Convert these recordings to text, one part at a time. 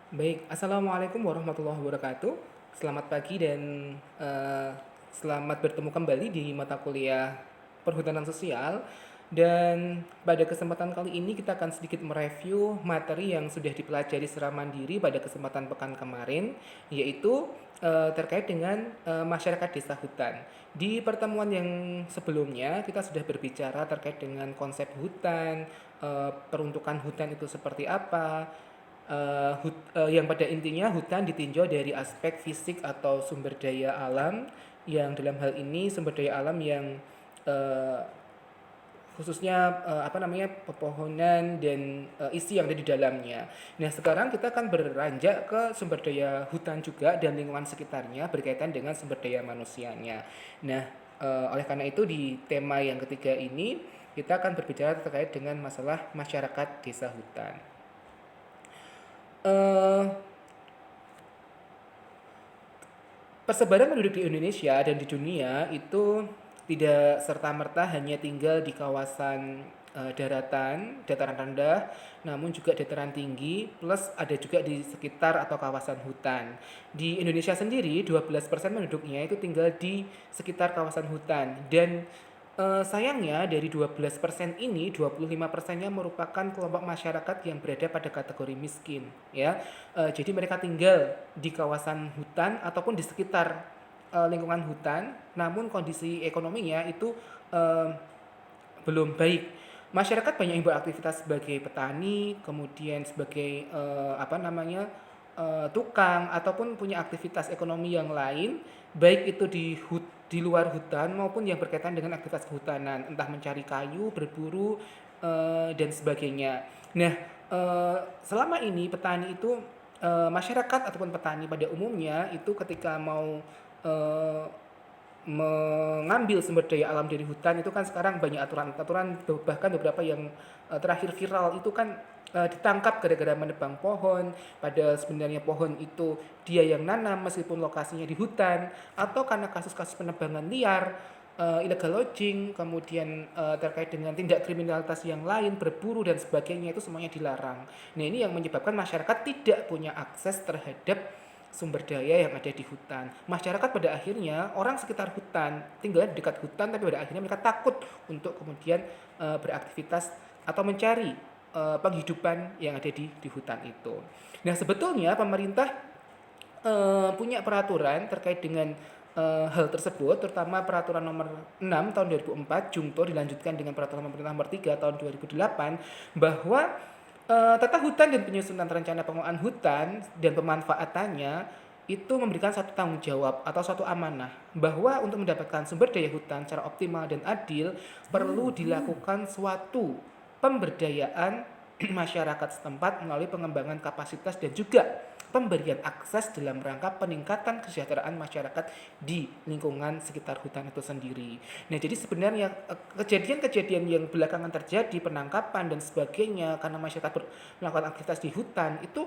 Baik, Assalamualaikum warahmatullahi wabarakatuh. Selamat pagi dan selamat bertemu kembali di mata kuliah Perhutanan Sosial. Dan pada kesempatan kali ini kita akan sedikit mereview materi yang sudah dipelajari secara mandiri pada kesempatan pekan kemarin, yaitu terkait dengan masyarakat desa hutan. Di pertemuan yang sebelumnya kita sudah berbicara terkait dengan konsep hutan, peruntukan hutan itu seperti apa, yang pada intinya hutan ditinjau dari aspek fisik atau sumber daya alam yang dalam hal ini sumber daya alam yang uh, khususnya apa namanya pepohonan dan isi yang ada di dalamnya. Nah, sekarang kita akan beranjak ke sumber daya hutan juga dan lingkungan sekitarnya berkaitan dengan sumber daya manusianya. Nah, oleh karena itu di tema yang ketiga ini kita akan berbicara terkait dengan masalah masyarakat desa hutan. eh Persebaran penduduk di Indonesia dan di dunia itu tidak serta-merta hanya tinggal di kawasan daratan, dataran rendah, namun juga dataran tinggi, plus ada juga di sekitar atau kawasan hutan. Di Indonesia sendiri, 12% penduduknya itu tinggal di sekitar kawasan hutan dan sayangnya dari 12% ini 25%-nya merupakan kelompok masyarakat yang berada pada kategori miskin ya. Jadi mereka tinggal di kawasan hutan ataupun di sekitar lingkungan hutan, namun kondisi ekonominya itu eh, belum baik. Masyarakat banyak yang beraktivitas sebagai petani, kemudian sebagai apa namanya tukang ataupun punya aktivitas ekonomi yang lain, baik itu di luar hutan maupun yang berkaitan dengan aktivitas kehutanan, entah mencari kayu, berburu dan sebagainya. Nah, selama ini petani itu masyarakat ataupun petani pada umumnya itu ketika mau eh, mengambil sumber daya alam dari hutan itu kan sekarang banyak aturan-aturan, bahkan beberapa yang terakhir viral itu kan ditangkap gara-gara menebang pohon, pada sebenarnya pohon itu dia yang nanam meskipun lokasinya di hutan, atau karena kasus-kasus penebangan liar, illegal logging, kemudian terkait dengan tindak kriminalitas yang lain, berburu dan sebagainya, itu semuanya dilarang. Nah, ini yang menyebabkan masyarakat tidak punya akses terhadap sumber daya yang ada di hutan. Masyarakat pada akhirnya, orang sekitar hutan, tinggal di dekat hutan, tapi pada akhirnya mereka takut untuk kemudian beraktivitas atau mencari penghidupan yang ada di hutan itu. Nah, sebetulnya pemerintah punya peraturan terkait dengan hal tersebut, terutama peraturan nomor 6 tahun 2004 Jungto dilanjutkan dengan peraturan pemerintah nomor 3 tahun 2008, bahwa tata hutan dan penyusunan rencana pengelolaan hutan dan pemanfaatannya itu memberikan satu tanggung jawab atau suatu amanah bahwa untuk mendapatkan sumber daya hutan secara optimal dan adil perlu dilakukan suatu pemberdayaan masyarakat setempat melalui pengembangan kapasitas dan juga pemberian akses dalam rangka peningkatan kesejahteraan masyarakat di lingkungan sekitar hutan itu sendiri. Nah, jadi sebenarnya kejadian-kejadian yang belakangan terjadi, penangkapan dan sebagainya karena masyarakat melakukan aktivitas di hutan itu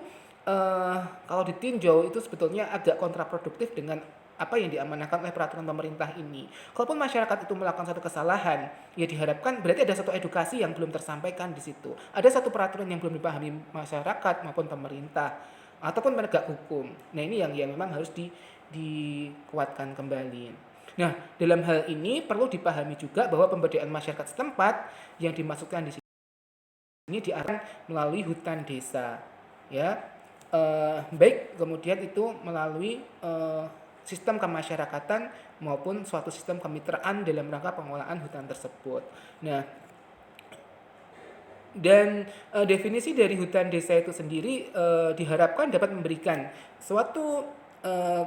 kalau ditinjau itu sebetulnya agak kontraproduktif dengan apa yang diamanahkan oleh peraturan pemerintah ini. Kalaupun masyarakat itu melakukan satu kesalahan, ya diharapkan berarti ada satu edukasi yang belum tersampaikan di situ. Ada satu peraturan yang belum dipahami masyarakat maupun pemerintah ataupun penegak hukum. Nah, ini yang memang harus dikuatkan kembali. Nah, dalam hal ini perlu dipahami juga bahwa pemberdayaan masyarakat setempat yang dimasukkan di sini diarahkan melalui hutan desa, ya. Baik kemudian itu melalui sistem kemasyarakatan maupun suatu sistem kemitraan dalam rangka pengelolaan hutan tersebut. Nah, dan definisi dari hutan desa itu sendiri diharapkan dapat memberikan suatu uh,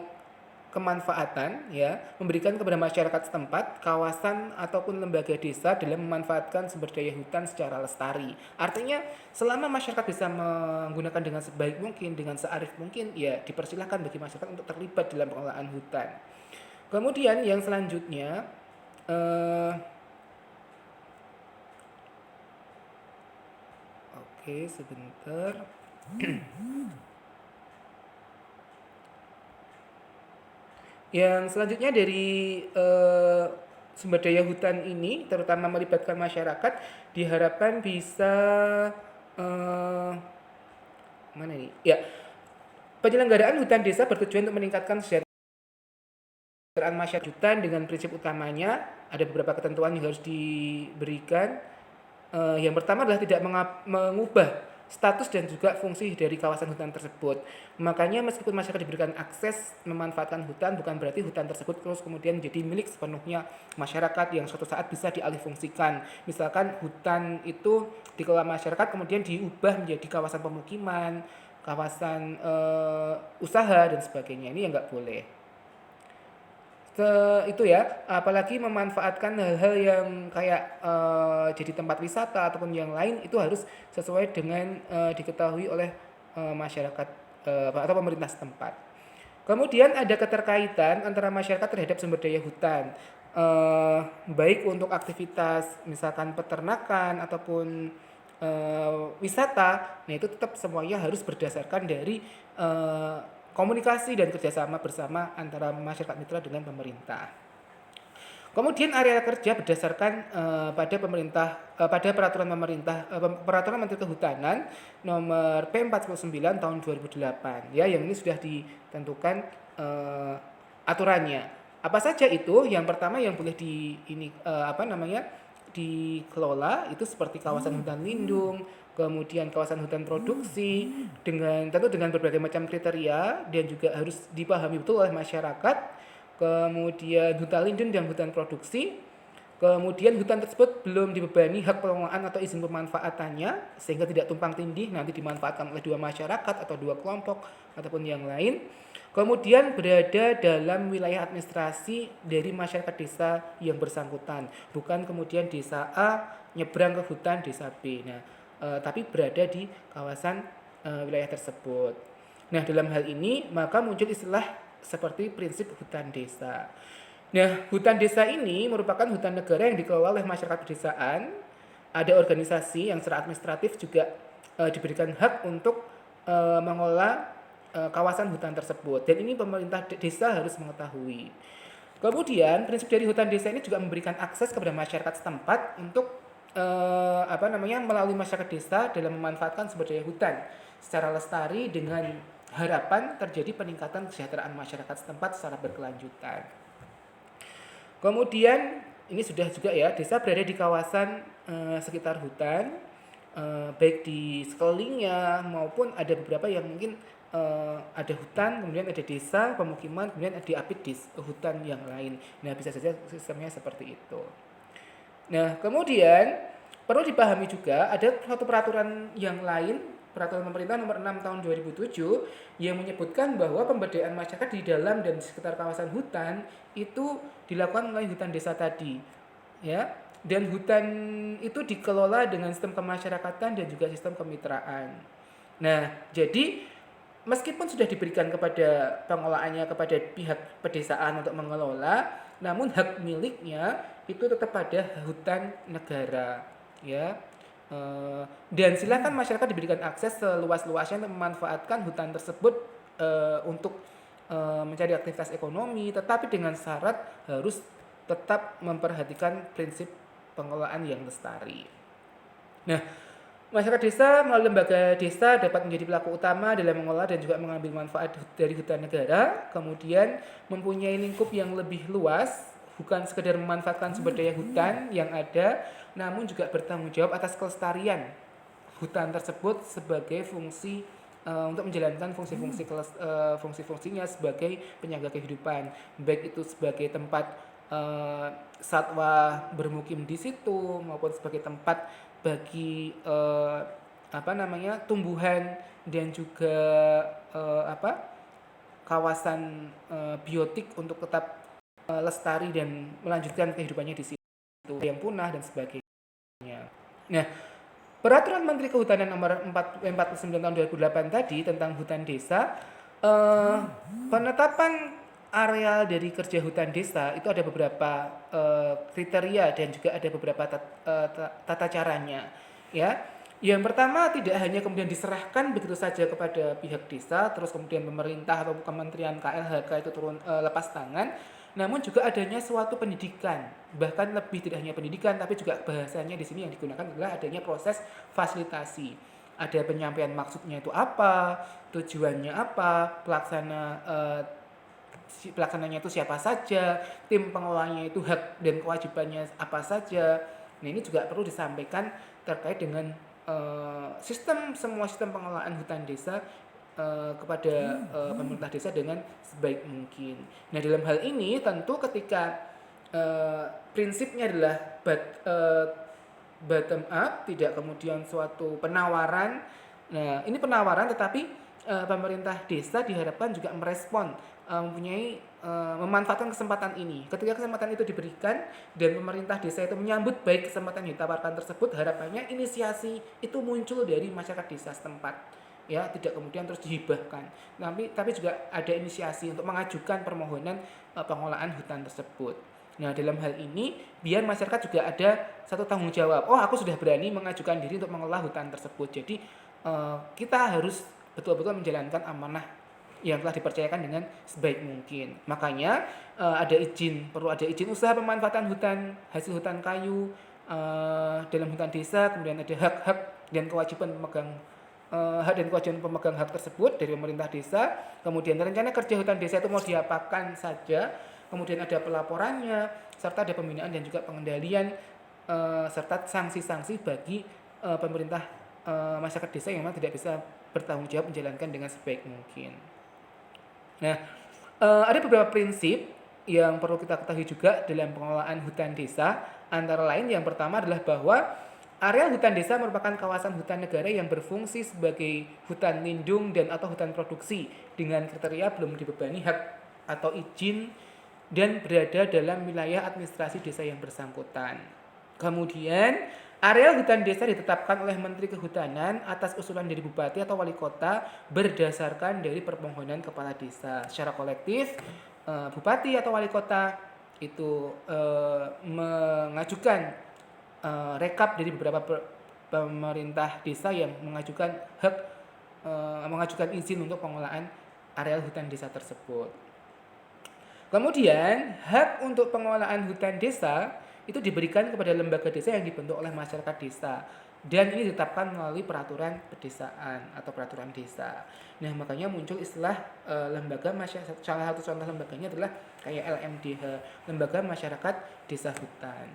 kemanfaatan, ya, memberikan kepada masyarakat setempat kawasan ataupun lembaga desa dalam memanfaatkan sumber daya hutan secara lestari. Artinya selama masyarakat bisa menggunakan dengan sebaik mungkin, dengan searif mungkin, ya dipersilahkan bagi masyarakat untuk terlibat dalam pengelolaan hutan. Kemudian yang selanjutnya, eh, oke sebentar. Yang selanjutnya dari sumber daya hutan ini, terutama melibatkan masyarakat, diharapkan bisa eh, mana nih? Ya, Penyelenggaraan hutan desa bertujuan untuk meningkatkan kesejahteraan masyarakat hutan dengan prinsip utamanya ada beberapa ketentuan yang harus diberikan. Yang pertama adalah tidak mengubah status dan juga fungsi dari kawasan hutan tersebut. Makanya meskipun masyarakat diberikan akses memanfaatkan hutan, bukan berarti hutan tersebut terus kemudian menjadi milik sepenuhnya masyarakat yang suatu saat bisa dialihfungsikan. Misalkan hutan itu dikelola masyarakat kemudian diubah menjadi kawasan pemukiman, kawasan usaha dan sebagainya. Ini yang nggak boleh. Itu ya, apalagi memanfaatkan hal-hal yang kayak jadi tempat wisata ataupun yang lain itu harus sesuai dengan diketahui oleh masyarakat atau pemerintah setempat. Kemudian ada keterkaitan antara masyarakat terhadap sumber daya hutan, baik untuk aktivitas misalkan peternakan ataupun wisata. Nah itu tetap semuanya harus berdasarkan dari komunikasi dan kerjasama bersama antara masyarakat mitra dengan pemerintah. Kemudian area kerja berdasarkan pada peraturan pemerintah peraturan Menteri Kehutanan nomor P49 tahun 2008 ya, yang ini sudah ditentukan aturannya. Apa saja itu? Yang pertama yang boleh dikelola itu seperti kawasan hutan lindung, kemudian kawasan hutan produksi tentu dengan berbagai macam kriteria dan juga harus dipahami betul oleh masyarakat. Kemudian hutan lindung dan hutan produksi. Kemudian hutan tersebut belum dibebani hak pengelolaan atau izin pemanfaatannya sehingga tidak tumpang tindih nanti dimanfaatkan oleh dua masyarakat atau dua kelompok ataupun yang lain. Kemudian berada dalam wilayah administrasi dari masyarakat desa yang bersangkutan, bukan kemudian desa A nyebrang ke hutan desa B. Nah, tapi berada di kawasan wilayah tersebut. Nah, dalam hal ini maka muncul istilah seperti prinsip hutan desa. Nah, hutan desa ini merupakan hutan negara yang dikelola oleh masyarakat pedesaan. Ada organisasi yang secara administratif juga diberikan hak untuk mengelola kawasan hutan tersebut. Dan ini pemerintah desa harus mengetahui. Kemudian prinsip dari hutan desa ini juga memberikan akses kepada masyarakat setempat untuk melalui masyarakat desa dalam memanfaatkan sumber daya hutan secara lestari dengan harapan terjadi peningkatan kesejahteraan masyarakat setempat secara berkelanjutan. Kemudian ini sudah juga ya, desa berada di kawasan sekitar hutan, baik di sekelilingnya maupun ada beberapa yang mungkin ada hutan, kemudian ada desa, pemukiman, kemudian diapit di hutan yang lain. Nah, bisa saja sistemnya seperti itu. Nah, kemudian perlu dipahami juga ada suatu peraturan yang lain, peraturan pemerintah nomor 6 tahun 2007 yang menyebutkan bahwa pemberdayaan masyarakat di dalam dan di sekitar kawasan hutan itu dilakukan melalui hutan desa tadi. Ya. Dan hutan itu dikelola dengan sistem kemasyarakatan dan juga sistem kemitraan. Nah, jadi meskipun sudah diberikan kepada pengelolaannya kepada pihak pedesaan untuk mengelola, namun hak miliknya itu tetap pada hutan negara, ya. Dan silakan masyarakat diberikan akses seluas-luasnya untuk memanfaatkan hutan tersebut untuk mencari aktivitas ekonomi, tetapi dengan syarat harus tetap memperhatikan prinsip pengelolaan yang lestari. Nah, masyarakat desa melalui lembaga desa dapat menjadi pelaku utama dalam mengelola dan juga mengambil manfaat dari hutan negara, kemudian mempunyai lingkup yang lebih luas, bukan sekedar memanfaatkan sumber daya hutan yang ada, namun juga bertanggung jawab atas kelestarian hutan tersebut sebagai fungsi untuk menjalankan fungsi-fungsinya sebagai penyangga kehidupan, baik itu sebagai tempat satwa bermukim di situ maupun sebagai tempat bagi tumbuhan dan juga kawasan biotik untuk tetap lestari dan melanjutkan kehidupannya di situ yang punah dan sebagainya. Nah, peraturan Menteri Kehutanan nomor 49 tahun 2008 tadi tentang hutan desa, penetapan areal dari kerja hutan desa itu ada beberapa kriteria dan juga ada beberapa tata caranya, ya. Yang pertama, tidak hanya kemudian diserahkan begitu saja kepada pihak desa, terus kemudian pemerintah atau Kementerian KLHK itu turun lepas tangan, namun juga adanya suatu pendidikan, bahkan lebih tidak hanya pendidikan, tapi juga bahasanya di sini yang digunakan adalah adanya proses fasilitasi. ada penyampaian maksudnya itu apa, tujuannya apa, pelaksananya itu siapa saja, tim pengelolanya itu hak dan kewajibannya apa saja. Nah, ini juga perlu disampaikan terkait dengan semua sistem pengelolaan hutan desa kepada pemerintah desa dengan sebaik mungkin. Nah, dalam hal ini tentu ketika prinsipnya adalah bottom up, tidak kemudian suatu penawaran. Nah, ini penawaran tetapi pemerintah desa diharapkan juga merespon, memanfaatkan kesempatan ini. Ketika kesempatan itu diberikan dan pemerintah desa itu menyambut baik kesempatan yang ditawarkan tersebut, harapannya inisiasi itu muncul dari masyarakat desa setempat. Ya, tidak kemudian terus dihibahkan. Tapi juga ada inisiasi untuk mengajukan permohonan pengelolaan hutan tersebut. Nah, dalam hal ini biar masyarakat juga ada satu tanggung jawab. Oh, aku sudah berani mengajukan diri untuk mengelola hutan tersebut. Jadi kita harus betul-betul menjalankan amanah yang telah dipercayakan dengan sebaik mungkin. Makanya perlu ada izin usaha pemanfaatan hutan, hasil hutan kayu dalam hutan desa, kemudian ada hak-hak dan kewajiban pemegang hak tersebut dari pemerintah desa. Kemudian rencana kerja hutan desa itu mau diapakan saja, kemudian ada pelaporannya, serta ada pembinaan dan juga pengendalian, serta sanksi-sanksi bagi pemerintah masyarakat desa yang memang tidak bisa bertanggung jawab menjalankan dengan sebaik mungkin. Nah, ada beberapa prinsip yang perlu kita ketahui juga dalam pengelolaan hutan desa. Antara lain yang pertama adalah bahwa areal hutan desa merupakan kawasan hutan negara yang berfungsi sebagai hutan lindung dan atau hutan produksi dengan kriteria belum dibebani hak atau izin dan berada dalam wilayah administrasi desa yang bersangkutan. Kemudian, areal hutan desa ditetapkan oleh Menteri Kehutanan atas usulan dari Bupati atau Wali Kota berdasarkan dari permohonan Kepala Desa. Secara kolektif, Bupati atau Wali Kota itu mengajukan rekap dari beberapa pemerintah desa yang mengajukan izin untuk pengelolaan areal hutan desa tersebut. Kemudian, hak untuk pengelolaan hutan desa itu diberikan kepada lembaga desa yang dibentuk oleh masyarakat desa. Dan ini ditetapkan melalui peraturan pedesaan atau peraturan desa. Nah, makanya muncul istilah lembaga masyarakat. Salah satu contoh lembaganya adalah kayak LMDH, Lembaga Masyarakat Desa Hutan.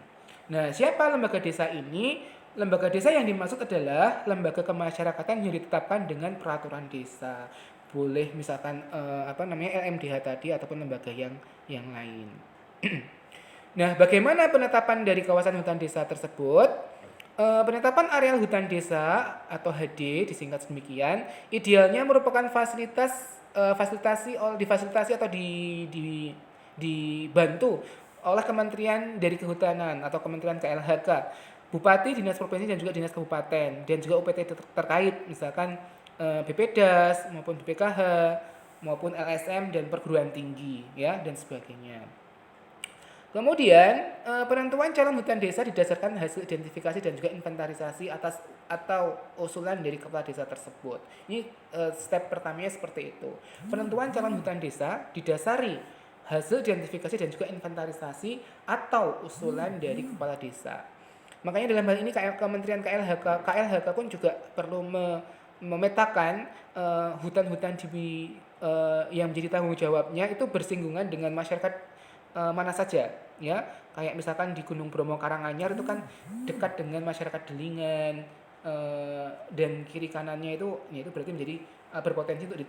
Nah, siapa lembaga desa ini? Lembaga desa yang dimaksud adalah lembaga kemasyarakatan yang ditetapkan dengan peraturan desa. Boleh misalkan LMDH tadi ataupun lembaga yang lain. Nah, bagaimana penetapan dari kawasan hutan desa tersebut? Penetapan areal hutan desa atau HD disingkat demikian, idealnya merupakan difasilitasi atau dibantu oleh Kementerian dari Kehutanan atau Kementerian KLHK, Bupati, Dinas Provinsi dan juga Dinas Kabupaten dan juga UPT terkait, misalkan BPDAS maupun BPKH maupun LSM dan perguruan tinggi ya dan sebagainya. Kemudian penentuan calon hutan desa didasarkan hasil identifikasi dan juga inventarisasi atau usulan dari kepala desa tersebut. Ini step pertamanya seperti itu. Penentuan calon hutan desa didasari hasil identifikasi dan juga inventarisasi atau usulan dari kepala desa. Makanya dalam hal ini Kementerian KLHK pun juga perlu memetakan hutan-hutan yang menjadi tanggung jawabnya itu bersinggungan dengan masyarakat mana saja ya, kayak misalkan di Gunung Bromo Karanganyar itu kan dekat dengan masyarakat Delingan, dan kiri kanannya itu berarti menjadi berpotensi untuk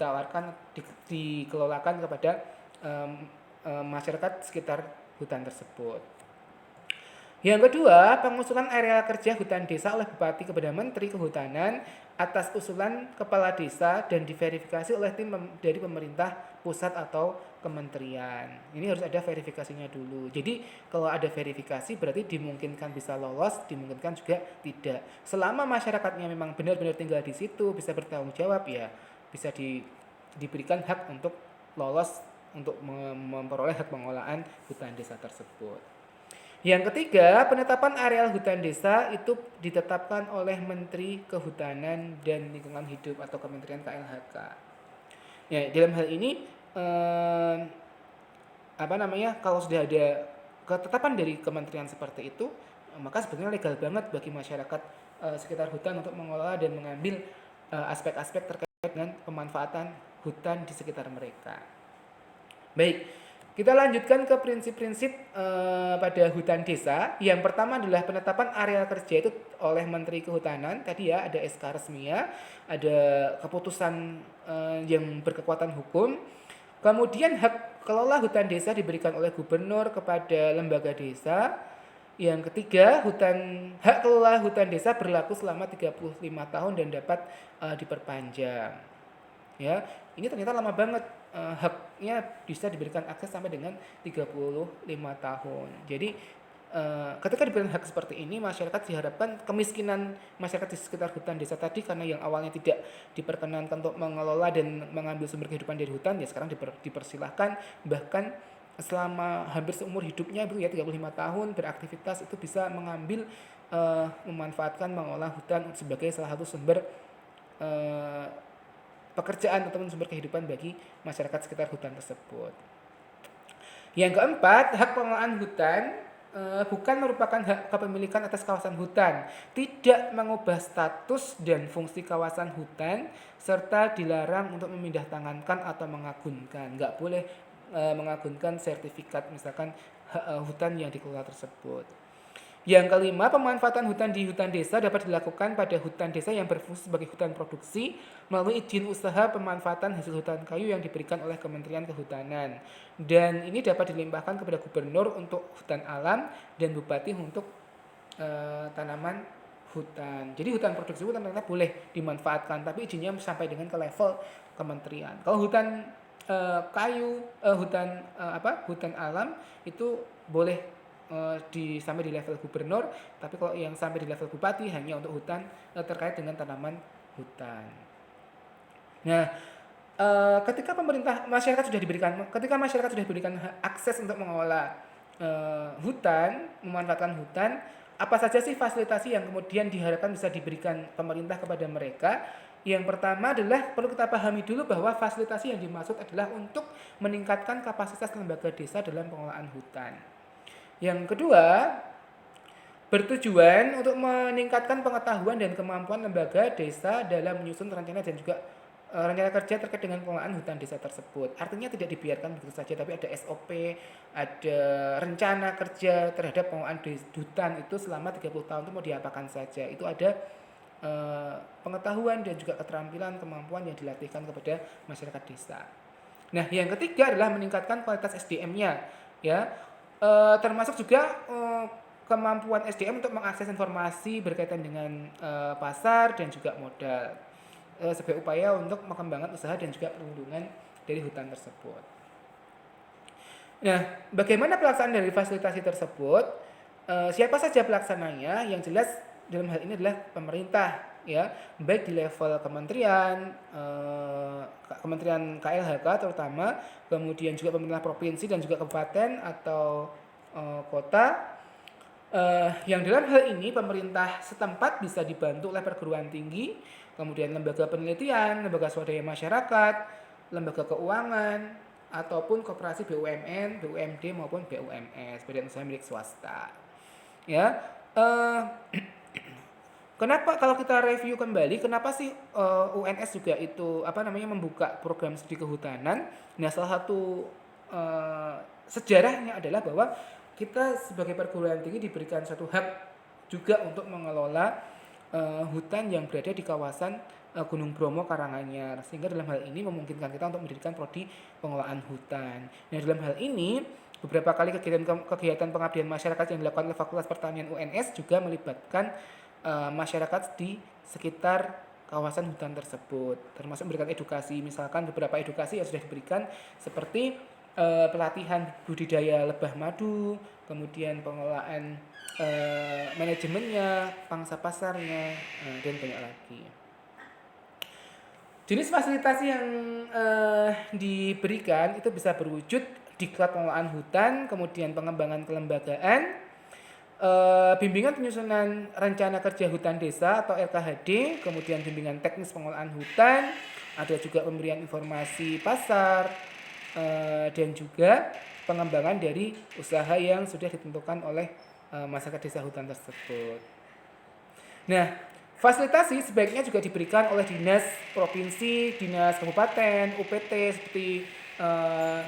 dikelolakan kepada masyarakat sekitar hutan tersebut. Yang kedua, pengusulan area kerja hutan desa oleh Bupati kepada Menteri Kehutanan atas usulan Kepala Desa dan diverifikasi oleh tim dari pemerintah pusat atau kementerian. Ini harus ada verifikasinya dulu. Jadi kalau ada verifikasi berarti dimungkinkan bisa lolos, dimungkinkan juga tidak. Selama masyarakatnya memang benar-benar tinggal di situ, bisa bertanggung jawab ya, bisa diberikan hak untuk lolos untuk memperoleh hak pengelolaan hutan desa tersebut. Yang ketiga, penetapan areal hutan desa itu ditetapkan oleh Menteri Kehutanan dan Lingkungan Hidup atau Kementerian KLHK. Ya, dalam hal ini kalau sudah ada ketetapan dari kementerian seperti itu, maka sebenarnya legal banget bagi masyarakat sekitar hutan untuk mengelola dan mengambil aspek-aspek terkait dengan pemanfaatan hutan di sekitar mereka. Baik, kita lanjutkan ke prinsip-prinsip pada hutan desa. Yang pertama adalah penetapan area kerja itu oleh Menteri Kehutanan. Tadi ya ada SK resminya, ada keputusan yang berkekuatan hukum. Kemudian hak kelola hutan desa diberikan oleh gubernur kepada lembaga desa. Yang ketiga, hak kelola hutan desa berlaku selama 35 tahun dan dapat diperpanjang. Ya, ini ternyata lama banget, haknya bisa diberikan akses sampai dengan 35 tahun. Jadi ketika diberikan hak seperti ini, masyarakat diharapkan kemiskinan masyarakat di sekitar hutan desa tadi, karena yang awalnya tidak diperkenankan untuk mengelola dan mengambil sumber kehidupan dari hutan, ya sekarang dipersilahkan, bahkan selama hampir seumur hidupnya ya 35 tahun beraktivitas itu bisa mengambil memanfaatkan mengolah hutan sebagai salah satu sumber pekerjaan ataupun sumber kehidupan bagi masyarakat sekitar hutan tersebut. Yang keempat, hak pengelolaan hutan bukan merupakan hak kepemilikan atas kawasan hutan, tidak mengubah status dan fungsi kawasan hutan, serta dilarang untuk memindahtangankan atau mengagunkan. Nggak boleh mengagunkan sertifikat misalkan hutan yang dikelola tersebut. Yang kelima, pemanfaatan hutan di hutan desa dapat dilakukan pada hutan desa yang berfungsi sebagai hutan produksi melalui izin usaha pemanfaatan hasil hutan kayu yang diberikan oleh Kementerian Kehutanan. Dan ini dapat dilimpahkan kepada gubernur untuk hutan alam dan bupati untuk tanaman hutan. Jadi hutan produksi itu ternyata boleh dimanfaatkan, tapi izinnya sampai dengan ke level kementerian. Kalau hutan hutan alam itu boleh sampai di level gubernur, tapi kalau yang sampai di level bupati hanya untuk hutan terkait dengan tanaman hutan. Nah, ketika masyarakat sudah diberikan akses untuk mengelola hutan, memanfaatkan hutan, apa saja sih fasilitasi yang kemudian diharapkan bisa diberikan pemerintah kepada mereka? Yang pertama adalah perlu kita pahami dulu bahwa fasilitasi yang dimaksud adalah untuk meningkatkan kapasitas lembaga desa dalam pengelolaan hutan. Yang kedua, bertujuan untuk meningkatkan pengetahuan dan kemampuan lembaga desa dalam menyusun rencana dan juga rencana kerja terkait dengan pengelolaan hutan desa tersebut. Artinya tidak dibiarkan begitu saja, tapi ada SOP, ada rencana kerja terhadap pengelolaan hutan itu selama 30 tahun itu mau diapakan saja. Itu ada pengetahuan dan juga keterampilan, kemampuan yang dilatihkan kepada masyarakat desa. Nah, yang ketiga adalah meningkatkan kualitas SDM-nya, ya, termasuk juga kemampuan SDM untuk mengakses informasi berkaitan dengan pasar dan juga modal, sebagai upaya untuk mengembangkan usaha dan juga perlindungan dari hutan tersebut. Nah, bagaimana pelaksanaan dari fasilitasi tersebut? Siapa saja pelaksananya? Yang jelas dalam hal ini adalah pemerintah, ya, baik di level kementerian, Kementerian KLHK terutama, kemudian juga pemerintah provinsi dan juga kabupaten atau kota. Yang dalam hal ini pemerintah setempat bisa dibantu oleh perguruan tinggi, kemudian lembaga penelitian, lembaga swadaya masyarakat, lembaga keuangan, ataupun koperasi BUMN, BUMD maupun BUMS, badan usaha milik swasta. Ya, kenapa kalau kita review kembali, kenapa sih UNS juga itu membuka program studi kehutanan? Nah, salah satu sejarahnya adalah bahwa kita sebagai perguruan tinggi diberikan satu hak juga untuk mengelola hutan yang berada di kawasan Gunung Bromo Karanganyar, sehingga dalam hal ini memungkinkan kita untuk mendirikan prodi pengelolaan hutan. Nah, dalam hal ini beberapa kali kegiatan pengabdian masyarakat yang dilakukan oleh Fakultas Pertanian UNS juga melibatkan masyarakat di sekitar kawasan hutan tersebut, termasuk memberikan edukasi. Misalkan beberapa edukasi yang sudah diberikan seperti pelatihan budidaya lebah madu, kemudian pengelolaan manajemennya, pangsa pasarnya, dan banyak lagi. Jenis fasilitasi yang diberikan itu bisa berwujud diklat pengelolaan hutan, kemudian pengembangan kelembagaan, bimbingan penyusunan rencana kerja hutan desa atau RKHD, kemudian bimbingan teknis pengelolaan hutan, ada juga pemberian informasi pasar, dan juga pengembangan dari usaha yang sudah ditentukan oleh masyarakat desa hutan tersebut. Nah, Fasilitasi sebaiknya juga diberikan oleh dinas provinsi, dinas kabupaten, UPT seperti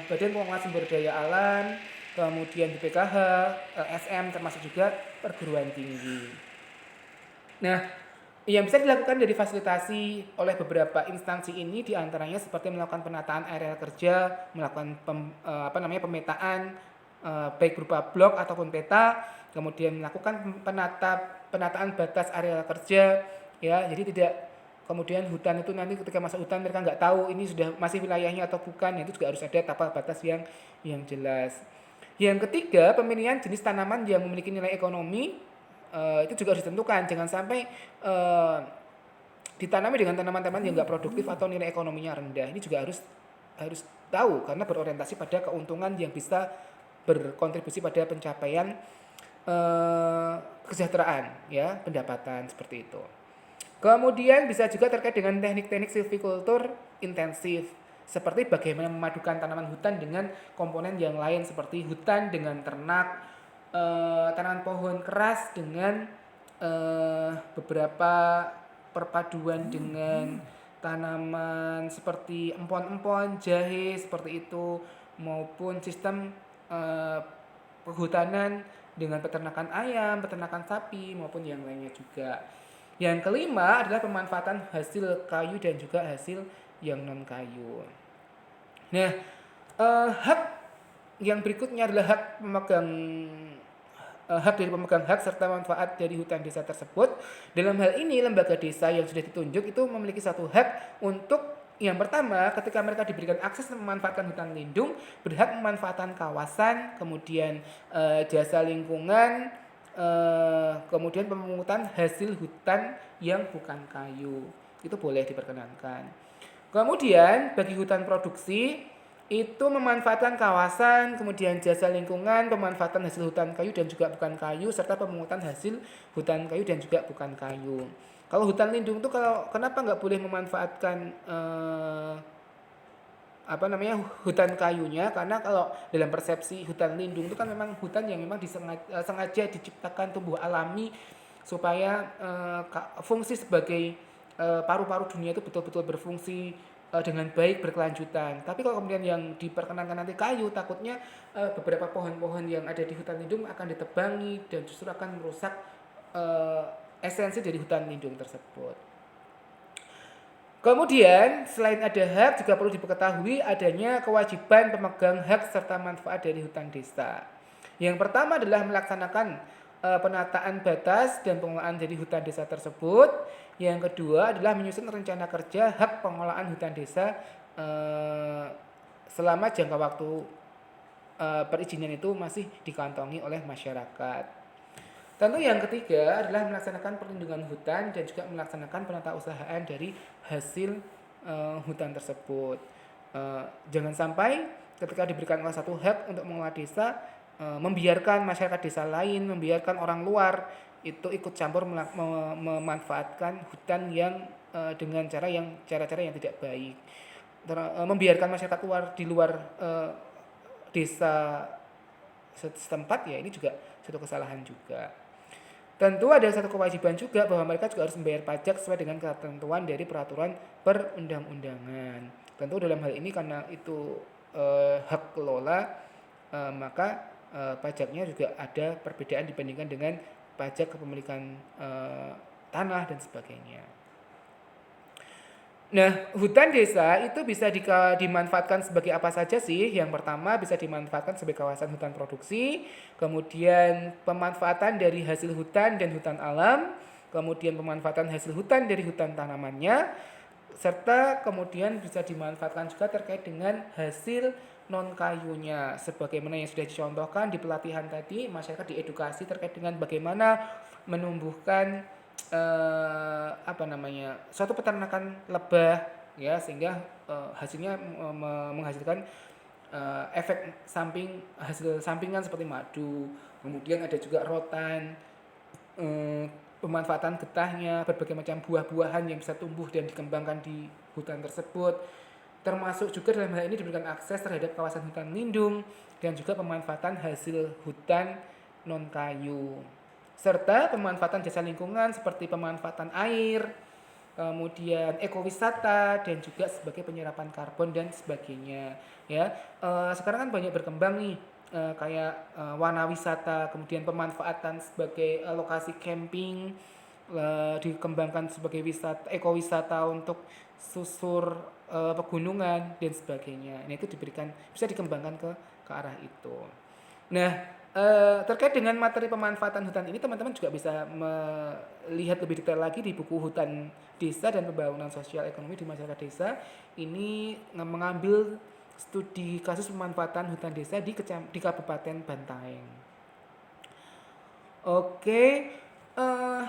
Badan Pengelola Sumber Daya Alam, kemudian BPKH, LSM, termasuk juga perguruan tinggi. Nah, yang bisa dilakukan dari fasilitasi oleh beberapa instansi ini diantaranya seperti melakukan penataan area kerja, melakukan pemetaan baik berupa blok ataupun peta, kemudian melakukan penataan batas area kerja, ya, jadi tidak kemudian hutan itu nanti ketika masuk hutan mereka nggak tahu ini sudah masih wilayahnya atau bukan, itu juga harus ada tapal batas yang jelas. Yang ketiga, pemilihan jenis tanaman yang memiliki nilai ekonomi itu juga harus ditentukan, jangan sampai ditanami dengan tanaman-tanaman yang nggak produktif atau nilai ekonominya rendah. Ini juga harus tahu karena berorientasi pada keuntungan yang bisa berkontribusi pada pencapaian kesejahteraan, ya, pendapatan seperti itu. Kemudian bisa juga terkait dengan teknik-teknik silvikultur intensif, seperti bagaimana memadukan tanaman hutan dengan komponen yang lain seperti hutan dengan ternak, tanaman pohon keras dengan beberapa perpaduan dengan tanaman seperti empon-empon, jahe seperti itu, maupun sistem perhutanan dengan peternakan ayam, peternakan sapi maupun yang lainnya juga. Yang kelima adalah pemanfaatan hasil kayu dan juga hasil yang non kayu. Nah, hak yang berikutnya adalah hak dari pemegang hak serta manfaat dari hutan desa tersebut. Dalam hal ini lembaga desa yang sudah ditunjuk itu memiliki satu hak untuk yang pertama, ketika mereka diberikan akses memanfaatkan hutan lindung, berhak memanfaatkan kawasan, kemudian jasa lingkungan, kemudian pemungutan hasil hutan yang bukan kayu. Itu boleh diperkenankan. Kemudian bagi hutan produksi itu memanfaatkan kawasan, kemudian jasa lingkungan, pemanfaatan hasil hutan kayu dan juga bukan kayu, serta pemungutan hasil hutan kayu dan juga bukan kayu. Kalau hutan lindung itu kenapa nggak boleh memanfaatkan hutan kayunya? Karena kalau dalam persepsi hutan lindung itu kan memang hutan yang memang sengaja diciptakan tumbuh alami supaya fungsi sebagai paru-paru dunia itu betul-betul berfungsi dengan baik berkelanjutan. Tapi kalau kemudian yang diperkenankan nanti kayu, takutnya beberapa pohon-pohon yang ada di hutan lindung akan ditebangi dan justru akan merusak esensi dari hutan lindung tersebut. Kemudian selain ada hak juga perlu diketahui adanya kewajiban pemegang hak serta manfaat dari hutan desa. Yang pertama adalah melaksanakan penataan batas dan pengelolaan dari hutan desa tersebut. Yang kedua adalah menyusun rencana kerja hak pengelolaan hutan desa selama jangka waktu perizinan itu masih dikantongi oleh masyarakat. Tentu yang ketiga adalah melaksanakan perlindungan hutan dan juga melaksanakan penatausahaan dari hasil hutan tersebut. Jangan sampai ketika diberikan oleh satu hak untuk mengelola desa, membiarkan masyarakat desa lain, membiarkan orang luar itu ikut campur memanfaatkan hutan yang dengan cara-cara yang tidak baik. Membiarkan masyarakat di luar desa setempat, ya ini juga satu kesalahan juga. Tentu ada satu kewajiban juga bahwa mereka juga harus membayar pajak sesuai dengan ketentuan dari peraturan perundang-undangan. Tentu dalam hal ini karena itu hak kelola, maka pajaknya juga ada perbedaan dibandingkan dengan pajak kepemilikan tanah dan sebagainya. Nah, hutan desa itu bisa dimanfaatkan sebagai apa saja sih? Yang pertama bisa dimanfaatkan sebagai kawasan hutan produksi, kemudian pemanfaatan dari hasil hutan dan hutan alam, kemudian pemanfaatan hasil hutan dari hutan tanamannya, serta kemudian bisa dimanfaatkan juga terkait dengan hasil non kayunya. Sebagaimana yang sudah dicontohkan di pelatihan tadi, masyarakat diedukasi terkait dengan bagaimana menumbuhkan suatu peternakan lebah, ya, sehingga hasilnya menghasilkan efek hasil sampingan seperti madu. Kemudian ada juga rotan, pemanfaatan getahnya, berbagai macam buah-buahan yang bisa tumbuh dan dikembangkan di hutan tersebut. Termasuk juga dalam hal ini diberikan akses terhadap kawasan hutan lindung dan juga pemanfaatan hasil hutan non kayu. serta pemanfaatan jasa lingkungan seperti pemanfaatan air, kemudian ekowisata dan juga sebagai penyerapan karbon dan sebagainya ya. Sekarang kan banyak berkembang nih kayak warna wisata, kemudian pemanfaatan sebagai lokasi camping, dikembangkan sebagai wisata ekowisata untuk susur pegunungan dan sebagainya. Nah, itu bisa dikembangkan ke arah itu. Nah, terkait dengan materi pemanfaatan hutan ini teman-teman juga bisa melihat lebih detail lagi di buku Hutan Desa dan Pembangunan Sosial Ekonomi di Masyarakat Desa. Ini mengambil studi kasus pemanfaatan hutan desa di Kabupaten Bantaeng. Oke, eh,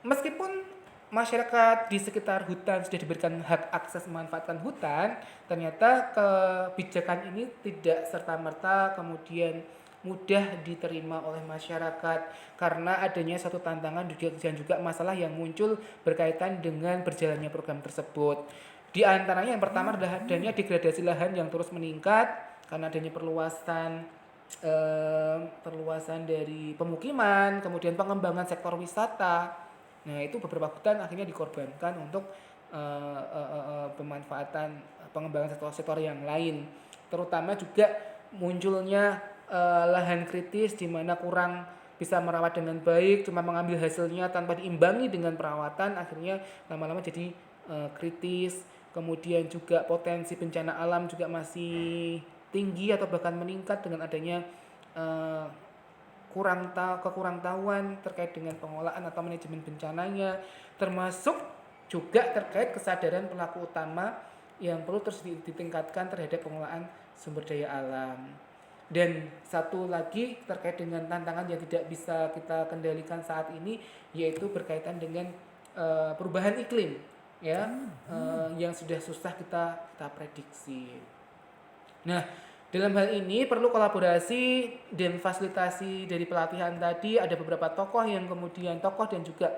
meskipun masyarakat di sekitar hutan sudah diberikan hak akses memanfaatkan hutan, ternyata kebijakan ini tidak serta-merta kemudian mudah diterima oleh masyarakat karena adanya satu tantangan dan juga masalah yang muncul berkaitan dengan berjalannya program tersebut. Di antaranya yang pertama adalah adanya degradasi lahan yang terus meningkat karena adanya perluasan dari pemukiman, kemudian pengembangan sektor wisata. Nah, itu beberapa hutan akhirnya dikorbankan untuk pemanfaatan pengembangan sektor-sektor yang lain. Terutama juga munculnya lahan kritis di mana kurang bisa merawat dengan baik, cuma mengambil hasilnya tanpa diimbangi dengan perawatan, akhirnya lama-lama jadi kritis. Kemudian juga potensi bencana alam juga masih tinggi atau bahkan meningkat dengan adanya eh, kekurangtahuan terkait dengan pengolahan atau manajemen bencananya, termasuk juga terkait kesadaran pelaku utama yang perlu terus ditingkatkan terhadap pengolahan sumber daya alam. Dan satu lagi terkait dengan tantangan yang tidak bisa kita kendalikan saat ini, yaitu berkaitan dengan perubahan iklim ya, yang sudah susah kita prediksi. Nah, dalam hal ini perlu kolaborasi dan fasilitasi dari pelatihan tadi. Ada beberapa tokoh dan juga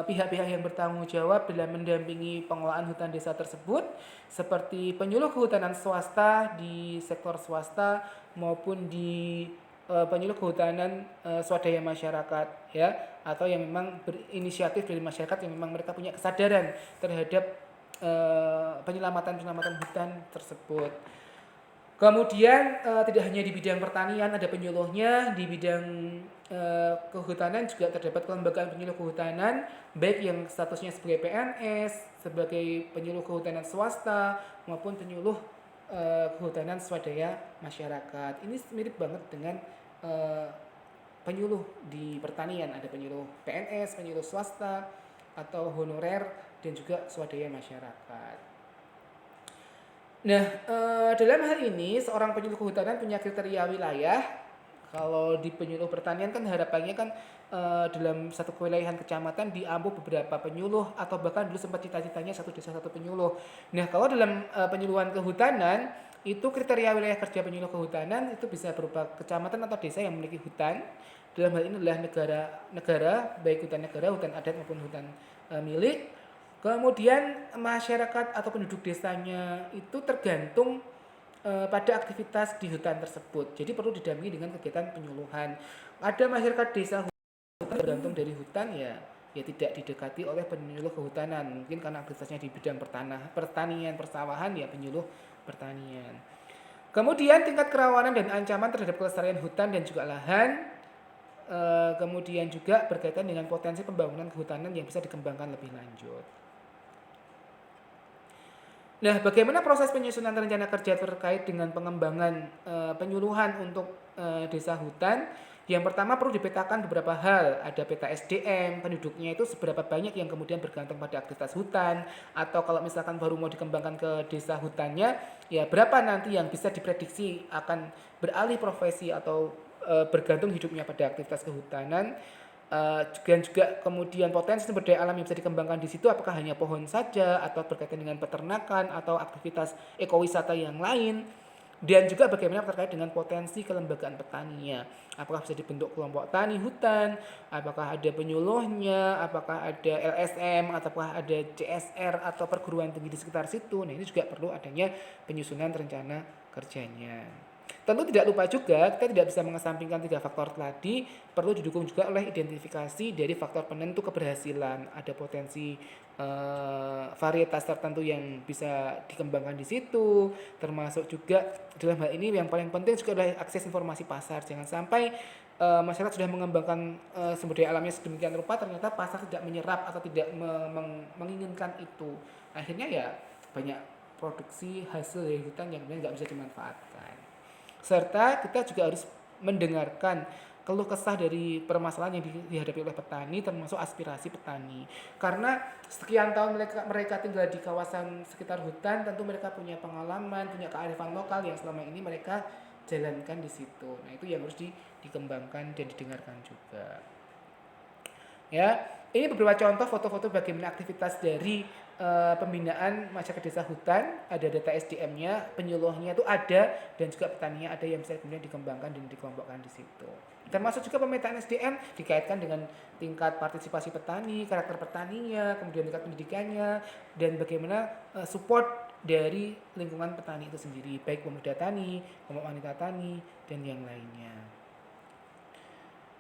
pihak-pihak yang bertanggung jawab dalam mendampingi pengelolaan hutan desa tersebut, seperti penyuluh kehutanan swasta di sektor swasta maupun di penyuluh kehutanan swadaya masyarakat ya, atau yang memang berinisiatif dari masyarakat yang memang mereka punya kesadaran terhadap penyelamatan hutan tersebut. Kemudian tidak hanya di bidang pertanian ada penyuluhnya, di bidang kehutanan juga terdapat kelembagaan penyuluh kehutanan, baik yang statusnya sebagai PNS, sebagai penyuluh kehutanan swasta maupun penyuluh kehutanan swadaya masyarakat. Ini mirip banget dengan penyuluh di pertanian, ada penyuluh PNS, penyuluh swasta atau honorer dan juga swadaya masyarakat. Nah, dalam hal ini seorang penyuluh kehutanan punya kriteria wilayah. Kalau di penyuluh pertanian kan harapannya kan dalam satu kewilayahan kecamatan diampu beberapa penyuluh atau bahkan dulu sempat cita-citanya satu desa satu penyuluh. Nah, kalau dalam penyuluhan kehutanan itu kriteria wilayah kerja penyuluh kehutanan itu bisa berupa kecamatan atau desa yang memiliki hutan. Dalam hal ini adalah negara baik hutan negara, hutan adat maupun hutan milik. Kemudian masyarakat atau penduduk desanya itu tergantung pada aktivitas di hutan tersebut. Jadi perlu didampingi dengan kegiatan penyuluhan. Ada masyarakat desa hutan tergantung dari hutan ya tidak didekati oleh penyuluh kehutanan. Mungkin karena aktivitasnya di bidang pertanian, persawahan ya penyuluh pertanian. Kemudian tingkat kerawanan dan ancaman terhadap kelestarian hutan dan juga lahan. Kemudian juga berkaitan dengan potensi pembangunan kehutanan yang bisa dikembangkan lebih lanjut. Nah, bagaimana proses penyusunan rencana kerja terkait dengan pengembangan penyuluhan untuk desa hutan? Yang pertama perlu dipetakan beberapa hal. Ada peta SDM, penduduknya itu seberapa banyak yang kemudian bergantung pada aktivitas hutan, atau kalau misalkan baru mau dikembangkan ke desa hutannya, ya berapa nanti yang bisa diprediksi akan beralih profesi atau bergantung hidupnya pada aktivitas kehutanan. Dan juga kemudian potensi sumber daya alam yang bisa dikembangkan di situ apakah hanya pohon saja atau berkaitan dengan peternakan atau aktivitas ekowisata yang lain, dan juga bagaimana terkait dengan potensi kelembagaan petaninya, apakah bisa dibentuk kelompok tani hutan, apakah ada penyuluhnya, apakah ada LSM ataukah ada CSR atau perguruan tinggi di sekitar situ. Nah, ini juga perlu adanya penyusunan rencana kerjanya. Tentu tidak lupa juga kita tidak bisa mengesampingkan 3 faktor tadi, perlu didukung juga oleh identifikasi dari faktor penentu keberhasilan. Ada potensi varietas tertentu yang bisa dikembangkan di situ, termasuk juga dalam hal ini yang paling penting juga adalah akses informasi pasar. Jangan sampai masyarakat sudah mengembangkan sumber daya alamnya sedemikian rupa, ternyata pasar tidak menyerap atau tidak menginginkan itu. Akhirnya ya banyak produksi hasil dari hutan yang kemudian nggak bisa dimanfaatkan. Serta kita juga harus mendengarkan keluh kesah dari permasalahan yang dihadapi oleh petani, termasuk aspirasi petani. Karena sekian tahun mereka tinggal di kawasan sekitar hutan, tentu mereka punya pengalaman, punya kearifan lokal yang selama ini mereka jalankan di situ. Nah, itu yang harus dikembangkan dan didengarkan juga. Ya, ini beberapa contoh foto-foto bagaimana aktivitas dari pembinaan masyarakat desa hutan. Ada data SDM-nya, penyuluhnya itu ada, dan juga petaninya ada yang bisa kemudian dikembangkan dan dikelompokkan di situ. Termasuk juga pemetaan SDM dikaitkan dengan tingkat partisipasi petani, karakter petaninya, kemudian tingkat pendidikannya, dan bagaimana support dari lingkungan petani itu sendiri, baik pemuda tani, kelompok wanita tani, dan yang lainnya.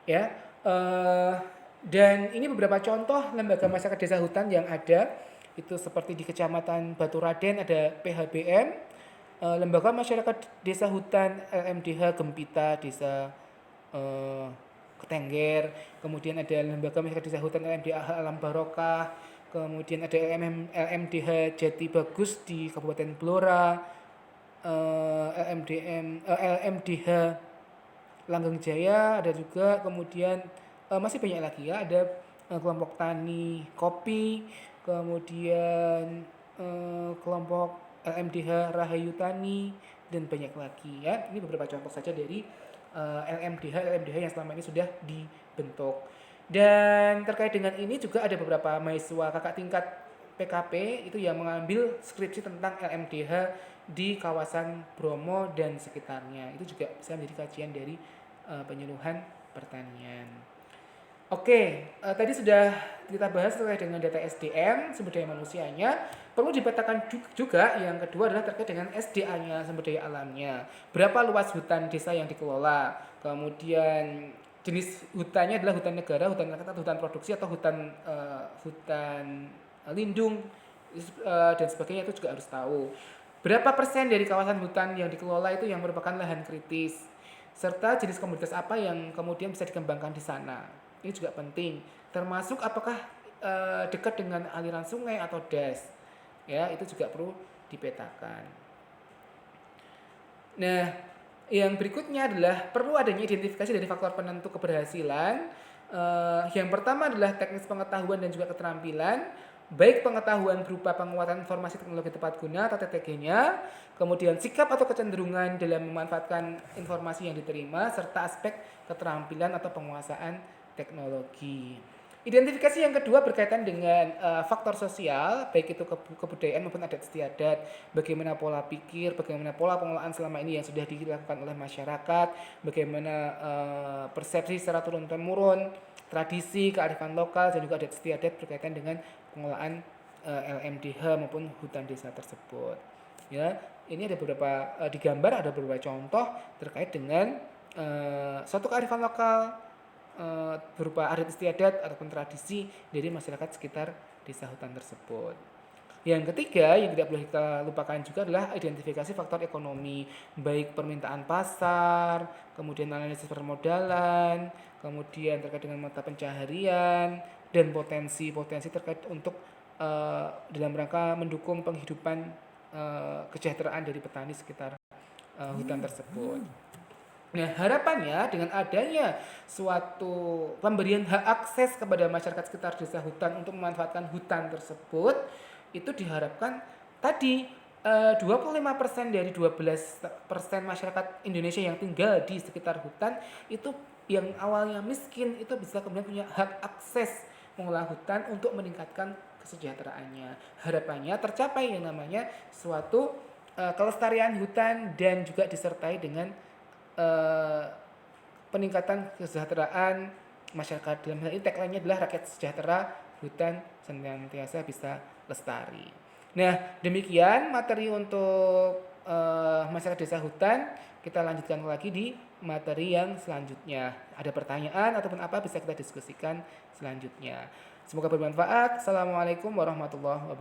Ya, dan ini beberapa contoh lembaga masyarakat desa hutan yang ada, itu seperti di Kecamatan Baturaden ada PHBM, lembaga masyarakat desa hutan LMDH Gempita Desa Ketengger, kemudian ada lembaga masyarakat desa hutan LMDH Alam Barokah, kemudian ada LMDH Jati Bagus di Kabupaten Blora, LMDH Langgeng Jaya ada juga, kemudian masih banyak lagi ya, ada kelompok tani kopi, kemudian kelompok LMDH Rahayu Tani, dan banyak lagi ya. Ini beberapa contoh saja dari LMDH yang selama ini sudah dibentuk. Dan terkait dengan ini juga ada beberapa mahasiswa kakak tingkat PKP itu yang mengambil skripsi tentang LMDH di kawasan Bromo dan sekitarnya. Itu juga bisa menjadi kajian dari penyuluhan pertanian. Oke, tadi sudah kita bahas terkait dengan data SDM, sumber daya manusianya. Perlu dipetakan juga yang kedua adalah terkait dengan SDA-nya, sumber daya alamnya. Berapa luas hutan desa yang dikelola, kemudian jenis hutannya adalah hutan negara, hutan rakyat, hutan produksi, atau hutan lindung, dan sebagainya, itu juga harus tahu. Berapa persen dari kawasan hutan yang dikelola itu yang merupakan lahan kritis, serta jenis komoditas apa yang kemudian bisa dikembangkan di sana. Ini juga penting, termasuk apakah dekat dengan aliran sungai atau das. Ya, itu juga perlu dipetakan. Nah, yang berikutnya adalah perlu adanya identifikasi dari faktor penentu keberhasilan. Yang pertama adalah teknis pengetahuan dan juga keterampilan, baik pengetahuan berupa penguatan informasi teknologi tepat guna atau TTG-nya, kemudian sikap atau kecenderungan dalam memanfaatkan informasi yang diterima, serta aspek keterampilan atau penguasaan teknologi. Identifikasi yang kedua berkaitan dengan faktor sosial, baik itu kebudayaan maupun adat istiadat, bagaimana pola pikir, bagaimana pola pengelolaan selama ini yang sudah dilakukan oleh masyarakat, bagaimana persepsi secara turun-temurun, tradisi, kearifan lokal, dan juga adat istiadat berkaitan dengan pengelolaan LMDH maupun hutan desa tersebut. Ya, ini ada beberapa digambar, ada beberapa contoh terkait dengan suatu kearifan lokal berupa adat istiadat ataupun tradisi dari masyarakat sekitar desa hutan tersebut. Yang ketiga yang tidak boleh kita lupakan juga adalah identifikasi faktor ekonomi, baik permintaan pasar, kemudian analisis permodalan, kemudian terkait dengan mata pencaharian, dan potensi-potensi terkait untuk dalam rangka mendukung penghidupan kesejahteraan dari petani sekitar hutan tersebut. Nah, harapannya dengan adanya suatu pemberian hak akses kepada masyarakat sekitar desa hutan untuk memanfaatkan hutan tersebut, itu diharapkan tadi 25% dari 12% masyarakat Indonesia yang tinggal di sekitar hutan itu yang awalnya miskin itu bisa kemudian punya hak akses mengelola hutan untuk meningkatkan kesejahteraannya. Harapannya tercapai yang namanya suatu kelestarian hutan dan juga disertai dengan peningkatan kesejahteraan masyarakat. Dalam hal ini tagline-nya adalah rakyat sejahtera, hutan senantiasa bisa lestari. Nah, demikian materi untuk masyarakat desa hutan. Kita lanjutkan lagi di materi yang selanjutnya. Ada pertanyaan ataupun apa bisa kita diskusikan selanjutnya. Semoga bermanfaat. Assalamualaikum warahmatullahi wabarakatuh.